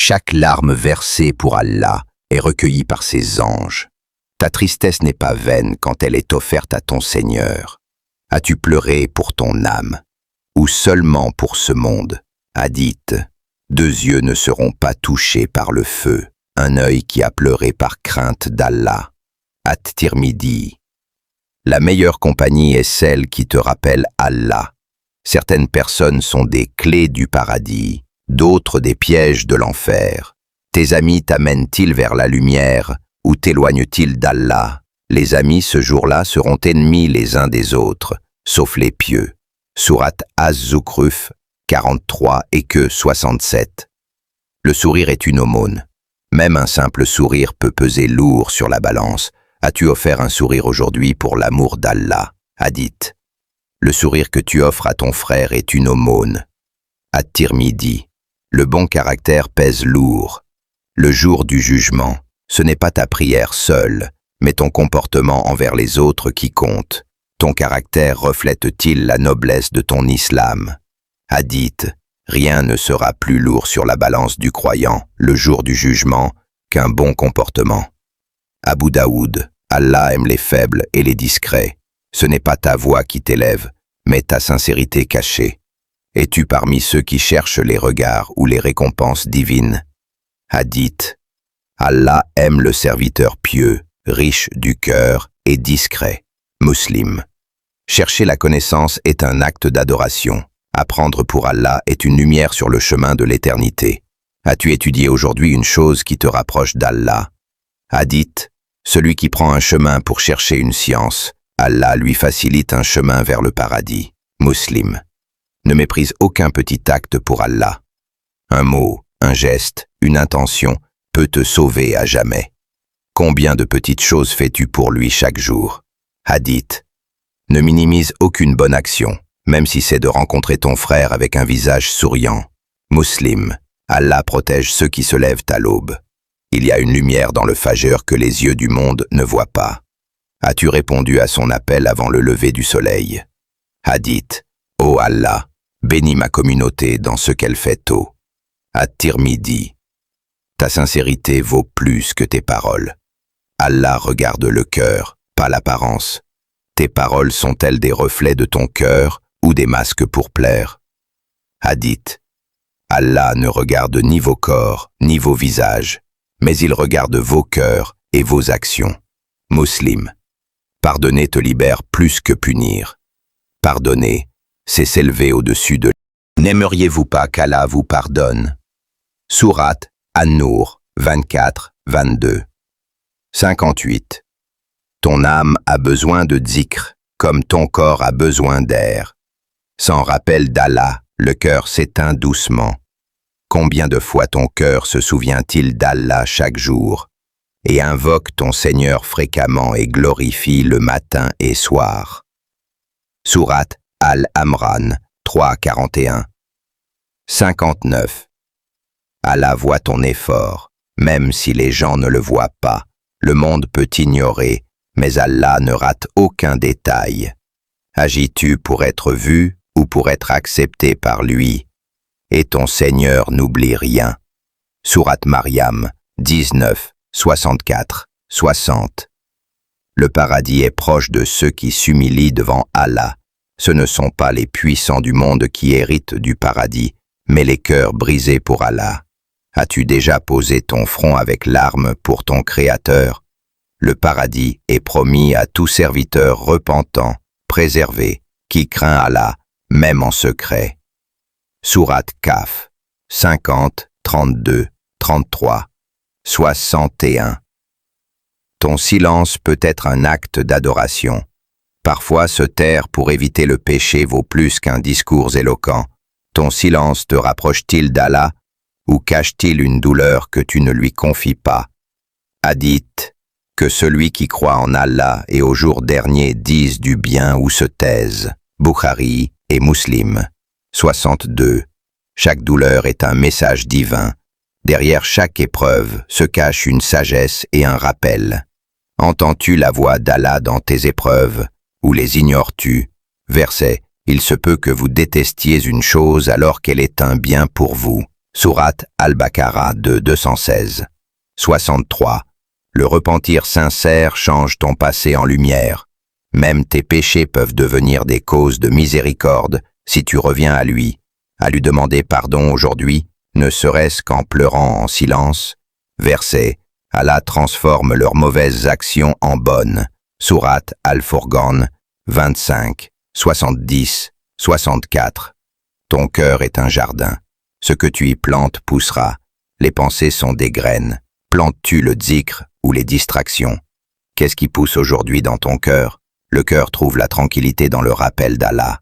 Chaque larme versée pour Allah est recueillie par ses anges. Ta tristesse n'est pas vaine quand elle est offerte à ton Seigneur. As-tu pleuré pour ton âme, ou seulement pour ce monde? Hadith. 2 yeux ne seront pas touchés par le feu, un œil qui a pleuré par crainte d'Allah. At-Tirmidhi. La meilleure compagnie est celle qui te rappelle Allah. Certaines personnes sont des clés du paradis, d'autres des pièges de l'enfer. Tes amis t'amènent-ils vers la lumière ou t'éloignent-ils d'Allah? Les amis ce jour-là seront ennemis les uns des autres, sauf les pieux. Sourate Az-Zukhruf 43 et que 67. Le sourire est une aumône. Même un simple sourire peut peser lourd sur la balance. As-tu offert un sourire aujourd'hui pour l'amour d'Allah? Hadith. Le sourire que tu offres à ton frère est une aumône. At-Tirmidhi. Le bon caractère pèse lourd. Le jour du jugement, ce n'est pas ta prière seule, mais ton comportement envers les autres qui compte. Ton caractère reflète-t-il la noblesse de ton islam? Hadith. Rien ne sera plus lourd sur la balance du croyant le jour du jugement qu'un bon comportement. Abu Daoud. Allah aime les faibles et les discrets. Ce n'est pas ta voix qui t'élève, mais ta sincérité cachée. Es-tu parmi ceux qui cherchent les regards ou les récompenses divines? Hadith. Allah aime le serviteur pieux, riche du cœur et discret. Muslim. Chercher la connaissance est un acte d'adoration. Apprendre pour Allah est une lumière sur le chemin de l'éternité. As-tu étudié aujourd'hui une chose qui te rapproche d'Allah? Hadith. Celui qui prend un chemin pour chercher une science, Allah lui facilite un chemin vers le paradis. Muslim. Ne méprise aucun petit acte pour Allah. Un mot, un geste, une intention peut te sauver à jamais. Combien de petites choses fais-tu pour lui chaque jour? Hadith. Ne minimise aucune bonne action, même si c'est de rencontrer ton frère avec un visage souriant. Muslim. Allah protège ceux qui se lèvent à l'aube. Il y a une lumière dans le Fajr que les yeux du monde ne voient pas. As-tu répondu à son appel avant le lever du soleil? Hadith. Ô Allah, bénis ma communauté dans ce qu'elle fait tôt. At-Tirmidhi. Ta sincérité vaut plus que tes paroles. Allah regarde le cœur, pas l'apparence. Tes paroles sont-elles des reflets de ton cœur ou des masques pour plaire? Hadith. Allah ne regarde ni vos corps, ni vos visages, mais il regarde vos cœurs et vos actions. Muslim. Pardonner te libère plus que punir. Pardonner, c'est s'élever au-dessus de... N'aimeriez-vous pas qu'Allah vous pardonne? Sourate An-Nur 24, 22. 58. Ton âme a besoin de dzikr, comme ton corps a besoin d'air. Sans rappel d'Allah, le cœur s'éteint doucement. Combien de fois ton cœur se souvient-il d'Allah chaque jour et invoque ton Seigneur fréquemment et glorifie le matin et soir? Sourate Al-Amran 3, 41. 59. Allah voit ton effort, même si les gens ne le voient pas. Le monde peut ignorer, mais Allah ne rate aucun détail. Agis-tu pour être vu ou pour être accepté par lui? Et ton Seigneur n'oublie rien. Sourate Maryam 19, 64, 60. Le paradis est proche de ceux qui s'humilient devant Allah. Ce ne sont pas les puissants du monde qui héritent du paradis, mais les cœurs brisés pour Allah. As-tu déjà posé ton front avec larmes pour ton Créateur? Le paradis est promis à tout serviteur repentant, préservé, qui craint Allah, même en secret. Sourate Kaf 50, 32, 33, 61. Ton silence peut être un acte d'adoration. Parfois, se taire pour éviter le péché vaut plus qu'un discours éloquent. Ton silence te rapproche-t-il d'Allah ou cache-t-il une douleur que tu ne lui confies pas? Hadith. Que celui qui croit en Allah et au jour dernier dise du bien ou se taise. Bukhari et Muslim. 62. Chaque douleur est un message divin. Derrière chaque épreuve se cache une sagesse et un rappel. Entends-tu la voix d'Allah dans tes épreuves, ou les ignores-tu? Verset. Il se peut que vous détestiez une chose alors qu'elle est un bien pour vous. Sourate Al-Baqarah 216. 63. Le repentir sincère change ton passé en lumière. Même tes péchés peuvent devenir des causes de miséricorde si tu reviens à lui demander pardon aujourd'hui, ne serait-ce qu'en pleurant en silence. Verset. Allah transforme leurs mauvaises actions en bonnes. Sourate Al-Furqan 25, 70, 64. Ton cœur est un jardin. Ce que tu y plantes poussera. Les pensées sont des graines. Plantes-tu le dzikr ou les distractions? Qu'est-ce qui pousse aujourd'hui dans ton cœur? Le cœur trouve la tranquillité dans le rappel d'Allah.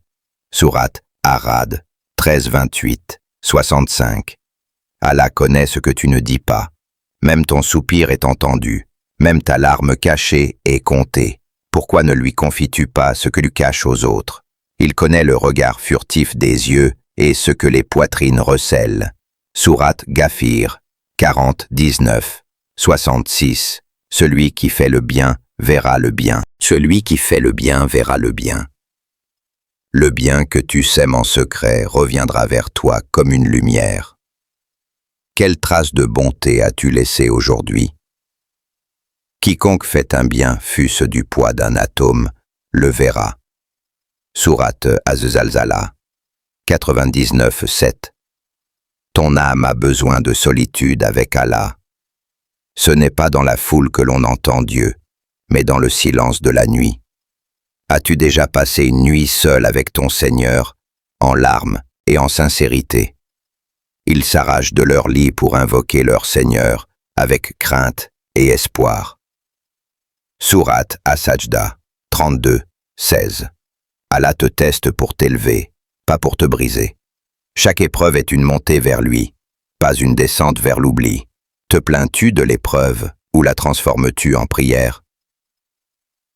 Sourate Arad 13, 28, 65. Allah connaît ce que tu ne dis pas. Même ton soupir est entendu. Même ta larme cachée est comptée. Pourquoi ne lui confies-tu pas ce que tu caches aux autres? Il connaît le regard furtif des yeux et ce que les poitrines recèlent. Sourate Ghafir 40, 19, 66. Celui qui fait le bien verra le bien. Celui qui fait le bien verra le bien. Le bien que tu sèmes en secret reviendra vers toi comme une lumière. Quelle trace de bonté as-tu laissée aujourd'hui? Quiconque fait un bien, fût-ce du poids d'un atome, le verra. Sourate Az-Zalzalah 99, 7. Ton âme a besoin de solitude avec Allah. Ce n'est pas dans la foule que l'on entend Dieu, mais dans le silence de la nuit. As-tu déjà passé une nuit seule avec ton Seigneur, en larmes et en sincérité? Ils s'arrachent de leur lit pour invoquer leur Seigneur, avec crainte et espoir. Sourate As-Sajda 32, 16. Allah te teste pour t'élever, pas pour te briser. Chaque épreuve est une montée vers lui, pas une descente vers l'oubli. Te plains-tu de l'épreuve ou la transformes-tu en prière?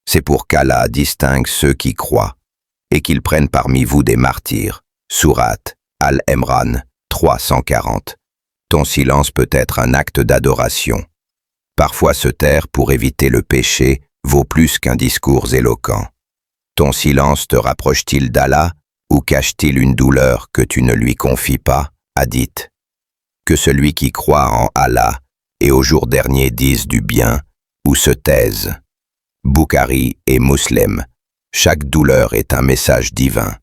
C'est pour qu'Allah distingue ceux qui croient et qu'ils prennent parmi vous des martyrs. Sourate Al-Imran 340. Ton silence peut être un acte d'adoration. Parfois se taire pour éviter le péché vaut plus qu'un discours éloquent. Ton silence te rapproche-t-il d'Allah ou cache-t-il une douleur que tu ne lui confies pas? Hadith. Que celui qui croit en Allah et au jour dernier dise du bien ou se taise. Bukhari et Muslim. Chaque douleur est un message divin.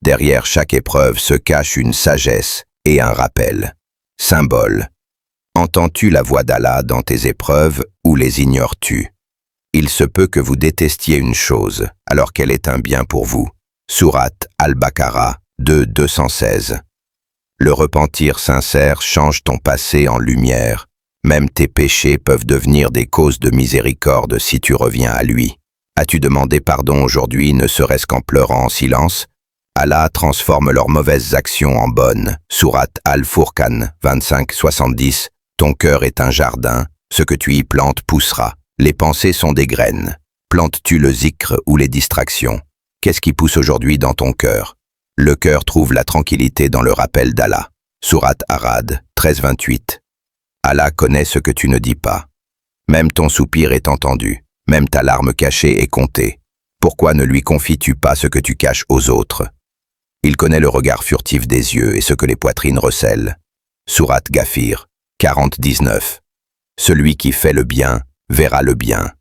Derrière chaque épreuve se cache une sagesse et un rappel. Symbole. Entends-tu la voix d'Allah dans tes épreuves ou les ignores-tu? Il se peut que vous détestiez une chose alors qu'elle est un bien pour vous. Sourate Al-Baqarah 2, 216. Le repentir sincère change ton passé en lumière. Même tes péchés peuvent devenir des causes de miséricorde si tu reviens à lui. As-tu demandé pardon aujourd'hui, ne serait-ce qu'en pleurant en silence? Allah transforme leurs mauvaises actions en bonnes. Sourate Al-Furqan 25, 70. Ton cœur est un jardin, ce que tu y plantes poussera. Les pensées sont des graines. Plantes-tu le zikr ou les distractions? Qu'est-ce qui pousse aujourd'hui dans ton cœur? Le cœur trouve la tranquillité dans le rappel d'Allah. Sourate Arad 13, 28. Allah connaît ce que tu ne dis pas. Même ton soupir est entendu, même ta larme cachée est comptée. Pourquoi ne lui confies-tu pas ce que tu caches aux autres? Il connaît le regard furtif des yeux et ce que les poitrines recèlent. Sourate Ghafir 40, 19. Celui qui fait le bien verra le bien.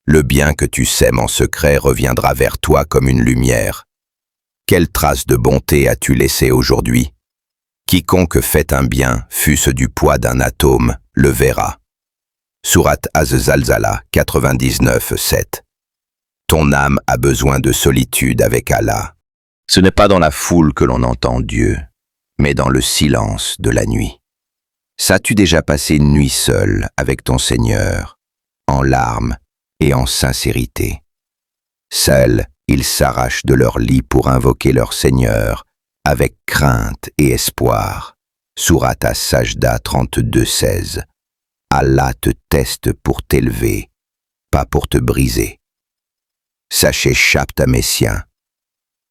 Le bien que tu sèmes en secret reviendra vers toi comme une lumière. Quelle trace de bonté as-tu laissée aujourd'hui? Quiconque fait un bien, fût-ce du poids d'un atome, le verra. Sourate Az-Zalzalah 99, 7. Ton âme a besoin de solitude avec Allah. Ce n'est pas dans la foule que l'on entend Dieu, mais dans le silence de la nuit. As-tu déjà passé une nuit seule avec ton Seigneur, en larmes et en sincérité? Seuls, ils s'arrachent de leur lit pour invoquer leur Seigneur, avec crainte et espoir. Sourate As-Sajda 32, 16. Allah te teste pour t'élever, pas pour te briser. Sache échappe à mes siens.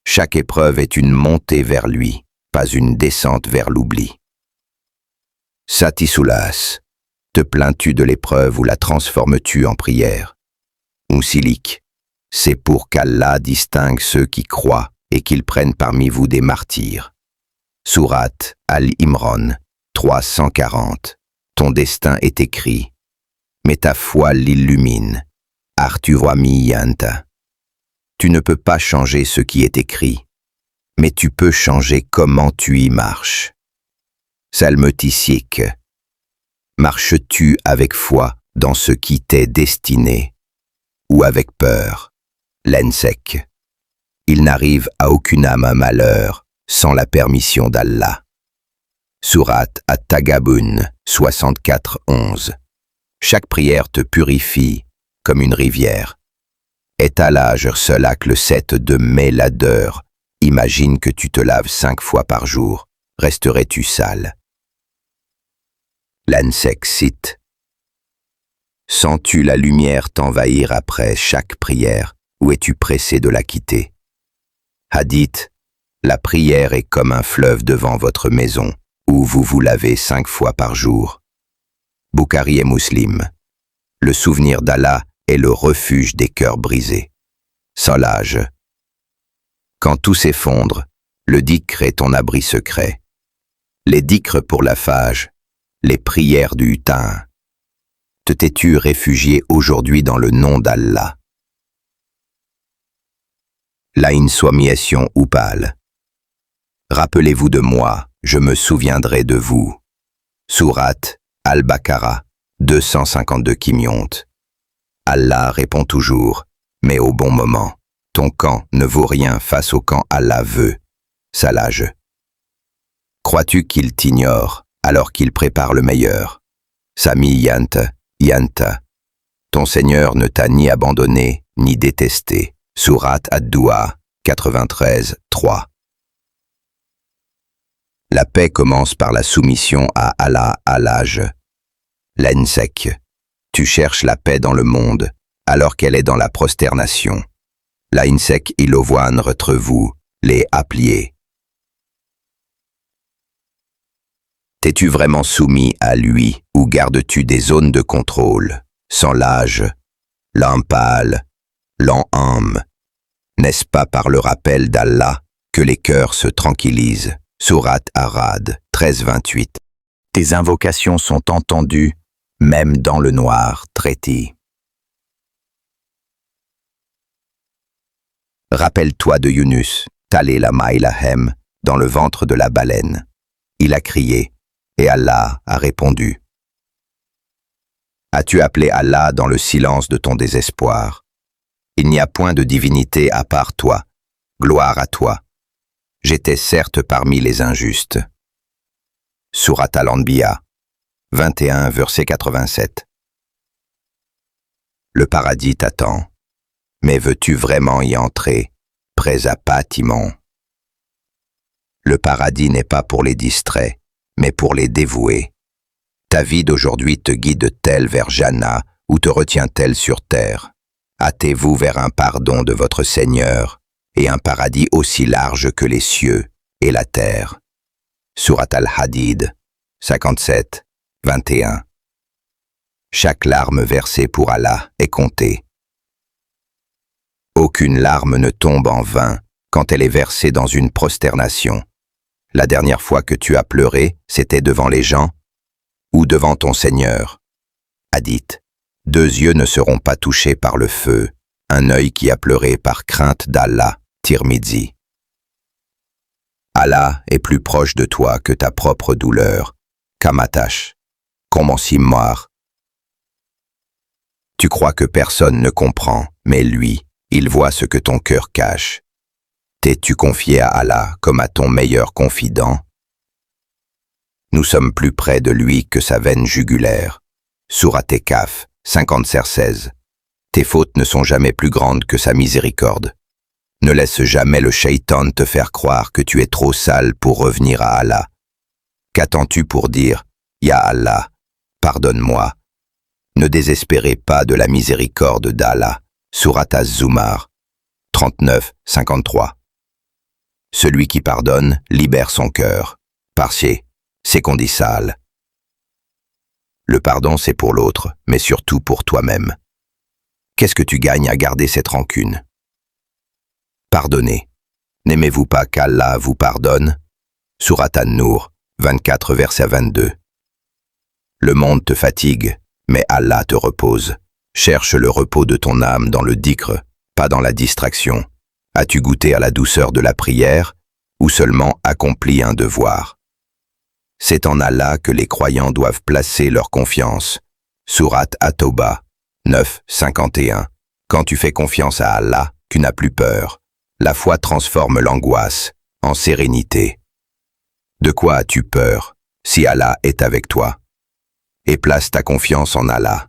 Chaque épreuve est une montée vers lui, pas une descente vers l'oubli. Satisoulas, te plains-tu de l'épreuve ou la transformes-tu en prière? Unsilik, c'est pour qu'Allah distingue ceux qui croient et qu'ils prennent parmi vous des martyrs. Sourate Al-Imran 340. Ton destin est écrit, mais ta foi l'illumine. Artuvrami-yanta. Tu ne peux pas changer ce qui est écrit, mais tu peux changer comment tu y marches. Salmetisik. Marches-tu avec foi dans ce qui t'est destiné, ou avec peur? Lensek. Il n'arrive à aucune âme un malheur sans la permission d'Allah. Sourate At-Tagabun 64-11. Chaque prière te purifie comme une rivière. Étalage Selak le 7 de mai l'adeur. Imagine que tu te laves 5 fois par jour. Resterais-tu sale? Lansek cite. Sens-tu la lumière t'envahir après chaque prière, ou es-tu pressé de la quitter? Hadith. La prière est comme un fleuve devant votre maison, où vous vous lavez 5 fois par jour. Bukhari et Muslim. Le souvenir d'Allah est le refuge des cœurs brisés. Solage. Quand tout s'effondre, le dhikr est ton abri secret. Les dhikrs pour la phage, les prières du hutin. Te t'es-tu réfugié aujourd'hui dans le nom d'Allah? La insomniation Upal. Rappelez-vous de moi, je me souviendrai de vous. Sourate Al-Baqarah 252 Kimyonte. Allah répond toujours, mais au bon moment. Ton camp ne vaut rien face au camp Allah veut. Salage. Crois-tu qu'il t'ignore alors qu'il prépare le meilleur? Sami Yanta, Yanta. Ton Seigneur ne t'a ni abandonné, ni détesté. Sourate Ad-Du'a 93-3. La paix commence par la soumission à Allah, Alage. Lensek. Tu cherches la paix dans le monde, alors qu'elle est dans la prosternation. La insek ilovoine entre vous, les appliés. T'es-tu vraiment soumis à lui, ou gardes-tu des zones de contrôle, sans l'âge, l'ampal, l'enham? N'est-ce pas par le rappel d'Allah que les cœurs se tranquillisent? Sourate Arad 13-28. Tes invocations sont entendues, même dans le noir traité. Rappelle-toi de Yunus, Talé la Maïlahem, dans le ventre de la baleine. Il a crié, et Allah a répondu. As-tu appelé Allah dans le silence de ton désespoir? Il n'y a point de divinité à part toi. Gloire à toi. J'étais certes parmi les injustes. Sourate Al-Anbiya 21, verset 87. Le paradis t'attend. Mais veux-tu vraiment y entrer, prêt à pâtiment? Le paradis n'est pas pour les distraits, mais pour les dévoués. Ta vie d'aujourd'hui te guide-t-elle vers Jannah ou te retient-elle sur terre? Hâtez-vous vers un pardon de votre Seigneur et un paradis aussi large que les cieux et la terre. Sourate Al-Hadid 57, 21. Chaque larme versée pour Allah est comptée. Aucune larme ne tombe en vain quand elle est versée dans une prosternation. La dernière fois que tu as pleuré, c'était devant les gens ou devant ton Seigneur. Hadith. 2 yeux ne seront pas touchés par le feu, un œil qui a pleuré par crainte d'Allah. Tirmidhi. Allah est plus proche de toi que ta propre douleur. Kamatash. Komansimar. Tu crois que personne ne comprend, mais lui, il voit ce que ton cœur cache. T'es-tu confié à Allah comme à ton meilleur confident? Nous sommes plus près de lui que sa veine jugulaire. Sourate Kaf 57-16. Tes fautes ne sont jamais plus grandes que sa miséricorde. Ne laisse jamais le shaitan te faire croire que tu es trop sale pour revenir à Allah. Qu'attends-tu pour dire « Ya Allah, pardonne-moi » Ne désespérez pas de la miséricorde d'Allah. Sourate Az-Zumar 39-53. Celui qui pardonne libère son cœur. Parcier, c'est qu'on dit sale. Le pardon, c'est pour l'autre, mais surtout pour toi-même. Qu'est-ce que tu gagnes à garder cette rancune? Pardonnez. N'aimez-vous pas qu'Allah vous pardonne? Sourate An-Nur 24 verset 22. Le monde te fatigue, mais Allah te repose. Cherche le repos de ton âme dans le dhikr, pas dans la distraction. As-tu goûté à la douceur de la prière ou seulement accompli un devoir? C'est en Allah que les croyants doivent placer leur confiance. Sourate At-Tawbah 9, 51. Quand tu fais confiance à Allah, tu n'as plus peur. La foi transforme l'angoisse en sérénité. De quoi as-tu peur si Allah est avec toi? Et place ta confiance en Allah.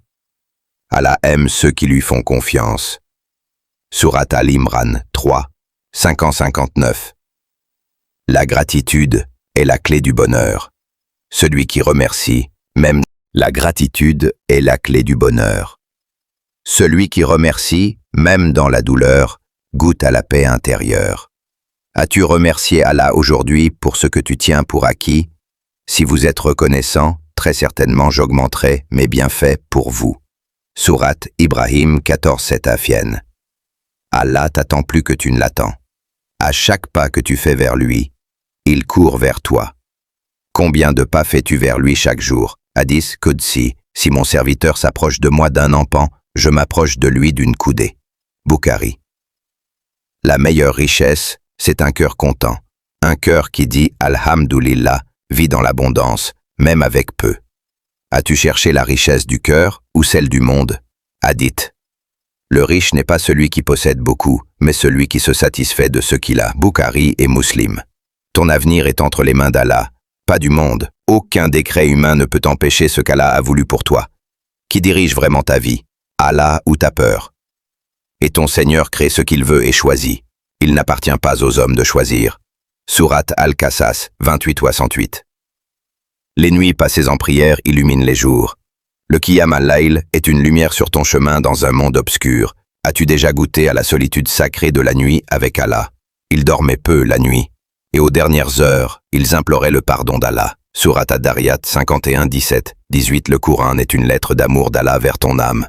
Allah aime ceux qui lui font confiance. Sourate Al-Imran 3, 559. La gratitude est la clé du bonheur. Celui qui remercie, même la gratitude est la clé du bonheur. Celui qui remercie, même dans la douleur, goûte à la paix intérieure. As-tu remercié Allah aujourd'hui pour ce que tu tiens pour acquis? Si vous êtes reconnaissant, très certainement j'augmenterai mes bienfaits pour vous. Sourate Ibrahim 14, 7 Afienne. Allah t'attend plus que tu ne l'attends. À chaque pas que tu fais vers lui, il court vers toi. Combien de pas fais-tu vers lui chaque jour? Hadith Qudsi, si mon serviteur s'approche de moi d'un empan, je m'approche de lui d'une coudée. Bukhari. La meilleure richesse, c'est un cœur content. Un cœur qui dit Alhamdulillah, vit dans l'abondance, même avec peu. As-tu cherché la richesse du cœur ou celle du monde? Hadith. Le riche n'est pas celui qui possède beaucoup, mais celui qui se satisfait de ce qu'il a. Bukhari et Muslim. Ton avenir est entre les mains d'Allah, pas du monde. Aucun décret humain ne peut empêcher ce qu'Allah a voulu pour toi. Qui dirige vraiment ta vie? Allah ou ta peur? Et ton Seigneur crée ce qu'il veut et choisit. Il n'appartient pas aux hommes de choisir. Sourate Al-Qasas 28-68. Les nuits passées en prière illuminent les jours. Le Qiyam al-Layl est une lumière sur ton chemin dans un monde obscur. As-tu déjà goûté à la solitude sacrée de la nuit avec Allah? Ils dormaient peu la nuit, et aux dernières heures, ils imploraient le pardon d'Allah. Sourate Ad-Dariyat 51, 17, 18. Le Coran est une lettre d'amour d'Allah vers ton âme.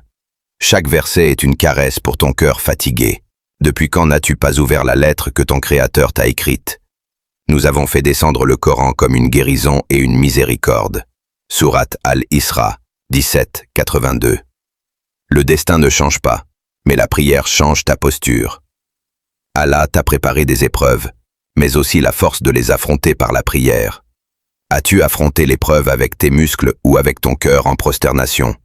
Chaque verset est une caresse pour ton cœur fatigué. Depuis quand n'as-tu pas ouvert la lettre que ton Créateur t'a écrite? Nous avons fait descendre le Coran comme une guérison et une miséricorde. Sourate Al-Isra 17, 82. Le destin ne change pas, mais la prière change ta posture. Allah t'a préparé des épreuves, mais aussi la force de les affronter par la prière. As-tu affronté l'épreuve avec tes muscles ou avec ton cœur en prosternation?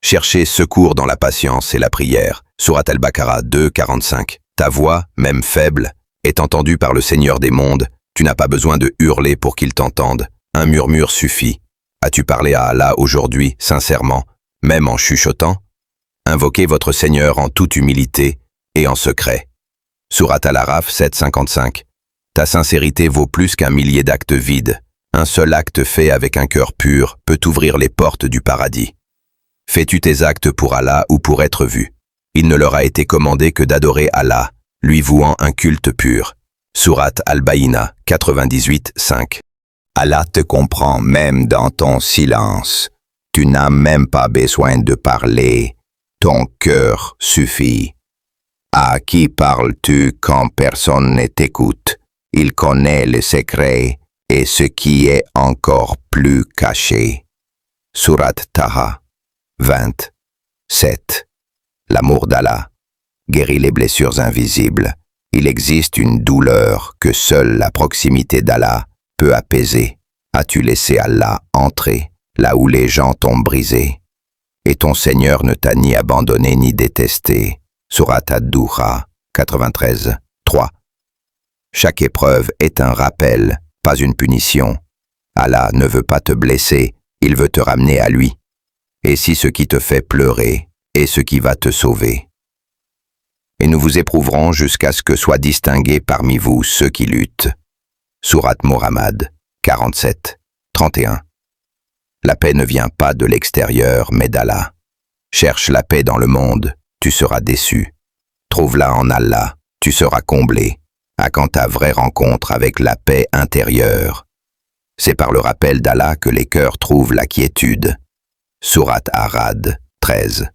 Cherchez secours dans la patience et la prière. Sourate Al-Baqarah 2, 45. Ta voix, même faible, est entendue par le Seigneur des mondes. Tu n'as pas besoin de hurler pour qu'il t'entende. Un murmure suffit. As-tu parlé à Allah aujourd'hui, sincèrement, même en chuchotant? Invoquez votre Seigneur en toute humilité et en secret. Sourate Al-Araf 7, 55. Ta sincérité vaut plus qu'un millier d'actes vides. Un seul acte fait avec un cœur pur peut ouvrir les portes du paradis. Fais-tu tes actes pour Allah ou pour être vu? Il ne leur a été commandé que d'adorer Allah, lui vouant un culte pur. Sourate Al-Baïna 98, 5. Allah te comprend même dans ton silence. Tu n'as même pas besoin de parler. Ton cœur suffit. À qui parles-tu quand personne ne t'écoute? Il connaît le secret et ce qui est encore plus caché. Sourate Taha 20, 7. L'amour d'Allah guérit les blessures invisibles. Il existe une douleur que seule la proximité d'Allah peut apaiser. As-tu laissé Allah entrer là où les gens t'ont brisé? Et ton Seigneur ne t'a ni abandonné ni détesté. Sourate Ad-Duha 93, 3. Chaque épreuve est un rappel, pas une punition. Allah ne veut pas te blesser, il veut te ramener à lui. Et si ce qui te fait pleurer est ce qui va te sauver. Et nous vous éprouverons jusqu'à ce que soient distingués parmi vous ceux qui luttent. Sourate Muhammad 47, 31. La paix ne vient pas de l'extérieur, mais d'Allah. Cherche la paix dans le monde, tu seras déçu. Trouve-la en Allah, tu seras comblé. À quand ta vraie rencontre avec la paix intérieure. C'est par le rappel d'Allah que les cœurs trouvent la quiétude. Sourate Arad 13,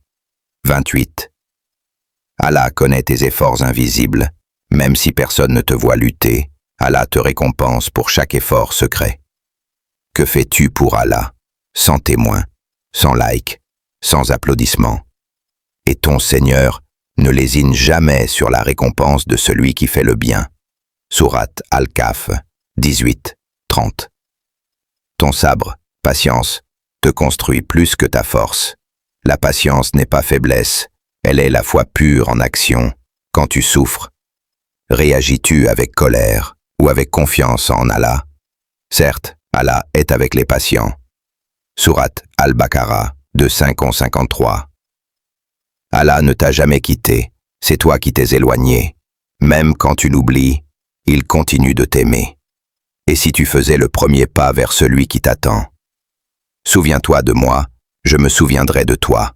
28. Allah connaît tes efforts invisibles. Même si personne ne te voit lutter, Allah te récompense pour chaque effort secret. Que fais-tu pour Allah? Sans témoin, sans like, sans applaudissements. Et ton Seigneur ne lésine jamais sur la récompense de celui qui fait le bien. Sourate Al-Kahf 18, 30. Ton sabre, patience, te construit plus que ta force. La patience n'est pas faiblesse, elle est la foi pure en action. Quand tu souffres, réagis-tu avec colère ou avec confiance en Allah? Certes, Allah est avec les patients. Sourate Al-Baqarah de 5-53. Allah ne t'a jamais quitté, c'est toi qui t'es éloigné. Même quand tu l'oublies, il continue de t'aimer. Et si tu faisais le premier pas vers celui qui t'attend? Souviens-toi de moi, je me souviendrai de toi.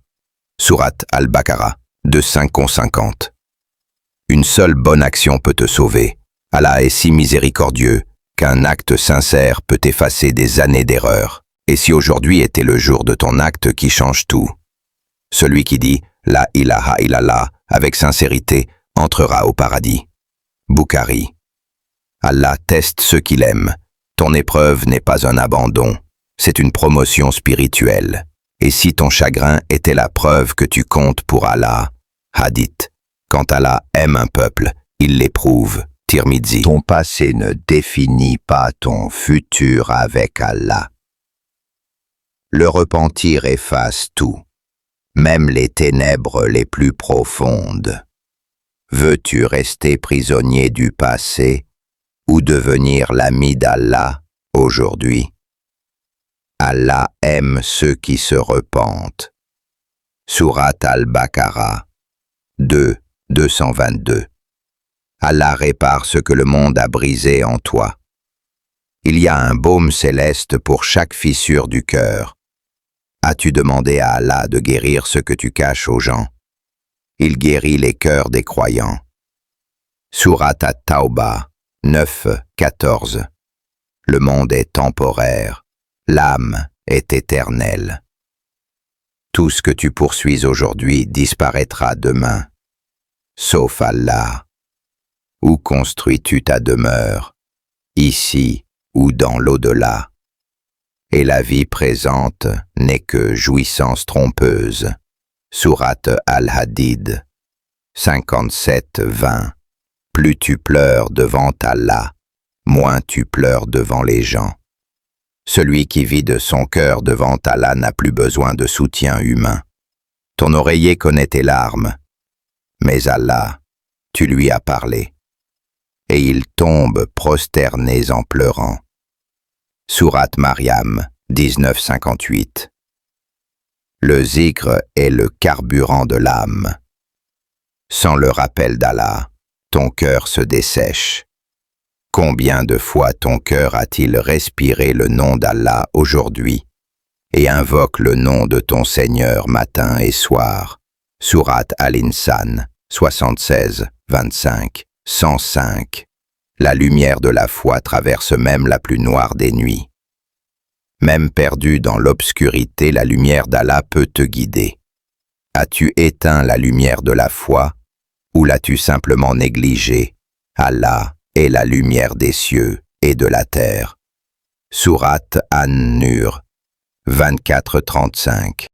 Sourate Al-Baqarah de 5-50. Une seule bonne action peut te sauver. Allah est si miséricordieux qu'un acte sincère peut effacer des années d'erreurs. Et si aujourd'hui était le jour de ton acte qui change tout? Celui qui dit « La ilaha illallah » avec sincérité entrera au paradis. Bukhari. Allah teste ceux qu'il aime. Ton épreuve n'est pas un abandon, c'est une promotion spirituelle. Et si ton chagrin était la preuve que tu comptes pour Allah? Hadith. Quand Allah aime un peuple, il l'éprouve. Tirmidhi. Ton passé ne définit pas ton futur avec Allah. Le repentir efface tout, même les ténèbres les plus profondes. Veux-tu rester prisonnier du passé ou devenir l'ami d'Allah aujourd'hui? Allah aime ceux qui se repentent. Sourate Al-Baqarah 2, 222. Allah répare ce que le monde a brisé en toi. Il y a un baume céleste pour chaque fissure du cœur. As-tu demandé à Allah de guérir ce que tu caches aux gens? Il guérit les cœurs des croyants. Sourate At-Tawbah 9, 14. Le monde est temporaire, l'âme est éternelle. Tout ce que tu poursuis aujourd'hui disparaîtra demain, sauf Allah. Où construis-tu ta demeure, ici ou dans l'au-delà? Et la vie présente n'est que jouissance trompeuse. Sourate Al-Hadid 57, 20. Plus tu pleures devant Allah, moins tu pleures devant les gens. Celui qui vide son cœur devant Allah n'a plus besoin de soutien humain. Ton oreiller connaît tes larmes, mais Allah, tu lui as parlé. Et ils tombent prosternés en pleurant. Sourate Maryam 19-58. Le zikr est le carburant de l'âme. Sans le rappel d'Allah, ton cœur se dessèche. Combien de fois ton cœur a-t-il respiré le nom d'Allah aujourd'hui et invoque le nom de ton Seigneur matin et soir? Sourate Al-Insan 76, 25, 105. La lumière de la foi traverse même la plus noire des nuits. Même perdu dans l'obscurité, la lumière d'Allah peut te guider. As-tu éteint la lumière de la foi ou l'as-tu simplement négligée? Allah est la lumière des cieux et de la terre. Sourate An-Nur 24-35.